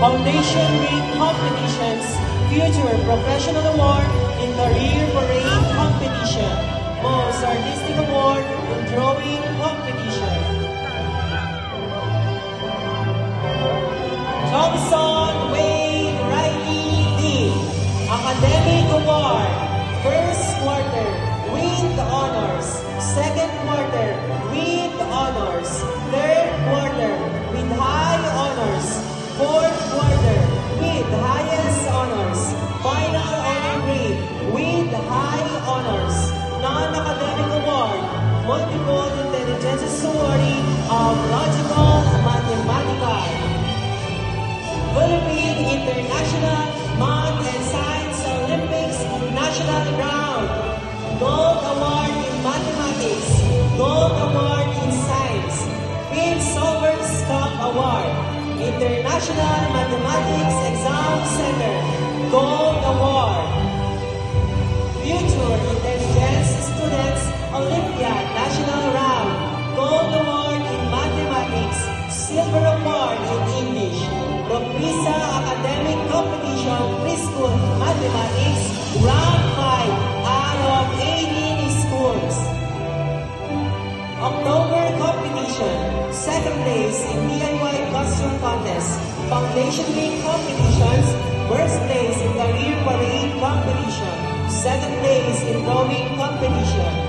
Foundation Week Competitions, Future Professional Award in Career Parade Competition, Most Artistic Award in Drawing Competition. Thompson Wade Riley D. Academic Award, First Quarter with Honors, Second Quarter with Honors, Third Quarter with High Honors, Fourth Quarter with Highest Honors, Final Honor Grade with High Honors, Non-Academic Award, Multiple Intelligence Awarding of Logical Mathematical, Philippine International Math and Science Olympics National Round, Gold Award in Mathematics, Gold Award in Science, Prince Sovereign's Cup Award, International Mathematics Exam Center, Gold Award, Future Intelligence Students Olympiad National Round, Gold Award in Mathematics, Silver Award in English, Propisa Academic Competition Preschool Mathematics, Round 5 out of 18 schools. October Competition, second place in DIY Costume Contest, Foundation Week Competitions, first place in Career Parade Competition, second place in Drawing Competition.